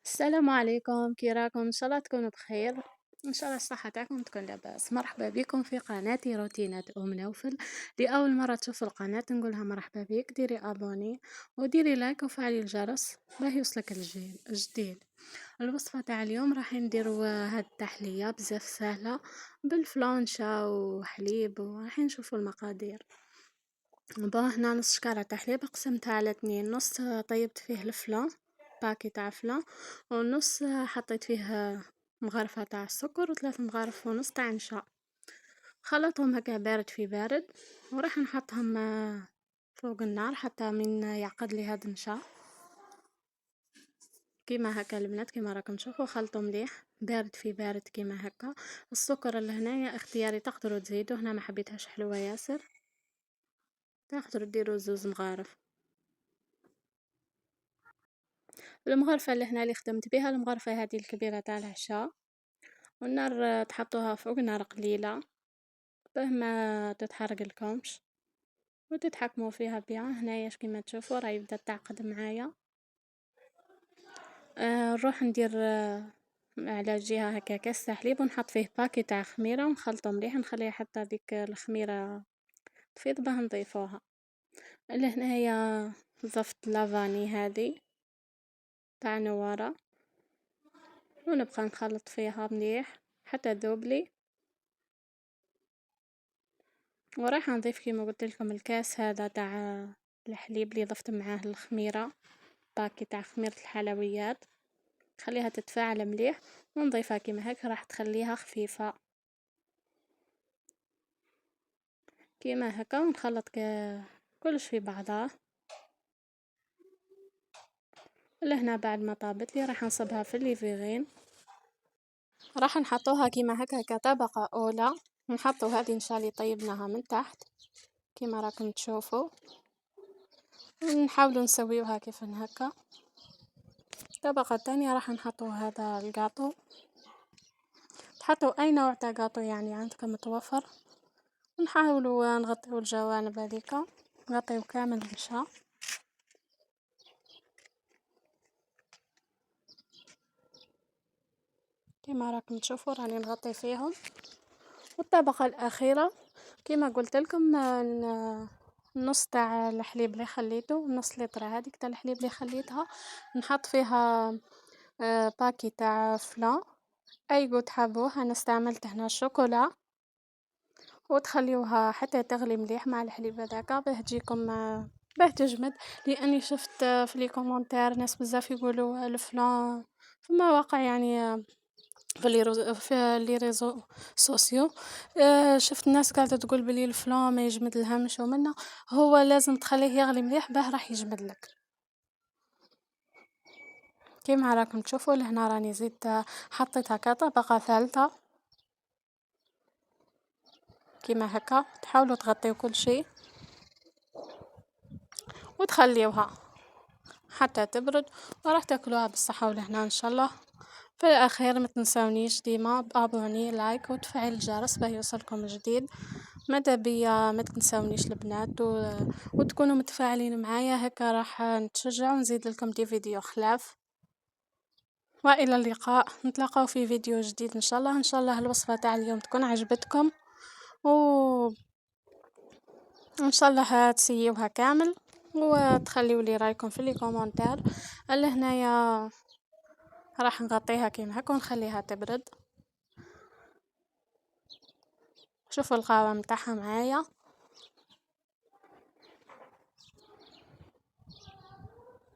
السلام عليكم، كي راكم؟ ان شاء الله تكونوا بخير. ان شاء الله الصحه تاعكم تكون لاباس. مرحبا بكم في قناتي روتينات نوفل. لاول مره تشوفوا القناه نقولها مرحبا بك، ديري ابوني وديري لايك وفعلي الجرس باه يوصلك الجديد. الوصفه تاع اليوم راح نديروا هاد التحليه بزاف سهله بالفلانشا وحليب، وراح نشوفوا المقادير. هنا نص شكارة تحليب قسمتها على 2، نص طيبت فيه الفلان، باكي تاع فلان، ونص حطيت فيه مغرفة تاع السكر، و3 مغارف ونص تاع نشا. خلطهم هكا بارد في بارد، وراح نحطهم فوق النار حتى من يعقد لي هذا النشا كيما هكا البنات. كيما راكم تشوفوا خلطوا مليح بارد في بارد كيما هكا. السكر اللي هنايا اختياري، تقدروا تزيدوا، هنا ما حبيتهاش حلوه ياسر، تقدروا ديروا 2 مغارف. المغرفة اللي هنا اللي خدمت بها المغرفة هذه الكبيرة تاع العشاء، والنار تحطوها فوق نار قليلة باه ما تتحرق لكمش، وتتحكموا فيها بيان. هنايا كيما تشوفوا راهي بدات تعقد معايا. نروح ندير على جهة هكا كاس تحليب، ونحط فيه باكي تاع خميرة ونخلطه مليح، نخليها حتى ديك الخميرة تفيض باه نضيفوها. اللي هنايا ضفت لافاني هذه تاع نوارة، ونبقى نخلط فيها مليح حتى ذوبلي. وراح نضيف كيما قلت لكم الكاس هذا تاع الحليب اللي ضفت معاه الخميره، باكي تاع خميره الحلويات، خليها تتفاعل مليح ونضيفها كيما هكا، راح تخليها خفيفه كيما هكا، ونخلط كلش في بعضها. لهنا بعد ما طابت لي راح نصبها في الليفيغين، راح نحطوها كيما هكا كطبقه اولى، نحطو هذه نشالي طيبناها من تحت كيما راكم تشوفوا، نحاولوا نسويوها كيف هكا. الطبقة الثانية راح نحطو هذا القاطو، تحطوا اي نوع تاع قاطو يعني عندكم متوفر، نحاولوا نغطيو الجوانب هذيك، نغطيو كامل النشا كيما راكم تشوفوا راني نغطي فيهم. والطبقة الأخيرة كيما قلت لكم النص تاع الحليب اللي خليته، نص لتر هذيك تاع الحليب اللي خليتها، نحط فيها باكي تاع فلان اي قد حبوه. انا استعملت هنا الشوكولا، وتخليوها حتى تغلي مليح مع الحليب هذاك باه تجيكم باه تجمد. لاني شفت في لي كومونتير ناس بزاف يقولوا الفلان في مواقع يعني في لي ريزو سوسيو، شفت الناس قاعده تقول بلي الفلان ما يجمد لهمش، ومنه هو لازم تخليه يغلي مليح باه راح يجمد لك. كيما راكم تشوفوا لهنا راني زدت حطيتها كطبقه ثالثه كيما هكا. تحاولوا تغطيو كل شيء وتخليوها حتى تبرد، وراح تاكلوها بالصحة والهنا ان شاء الله. في الاخير ما تنسونيش ديما بابوني لايك وتفعيل الجرس باه يوصلكم جديد. ماذا بيا ما تنسونيش البنات وتكونوا متفاعلين معايا هكا، راح نتشجع ونزيد لكم دي فيديو خلاف. والى اللقاء، نتلاقاو في فيديو جديد ان شاء الله. ان شاء الله الوصفة تاع اليوم تكون عجبتكم، و ان شاء الله تسيوها كامل وتخليوا لي رايكم في لي كومونتير. اللي هنايا راح نغطيها كيما هكا ونخليها تبرد. شوفوا القوام تاعها معايا،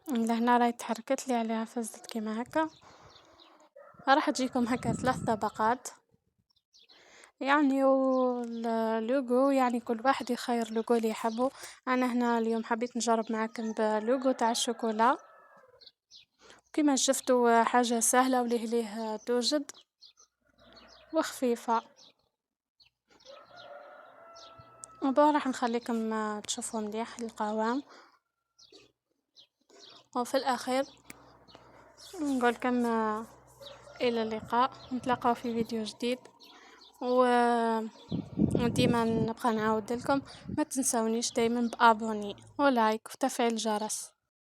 لهنا راهي تحركت لي عليها فزت كيما هكا. راح تجيكم هكا 3 طبقات يعني، واللوغو يعني كل واحد يخير لوغو اللي يحبه. انا هنا اليوم حبيت نجرب معاكم بلوغو تاع الشوكولا. كيما شفتوا حاجه سهله وليه ليه توجد وخفيفه. راح نخليكم تشوفوا مليح القوام. وفي الاخير نقولكم الى اللقاء، نتلاقاو في فيديو جديد. و وديما نبقى نعاود لكم ما تنسونيش دايما بابوني ولايك وتفعيل الجرس.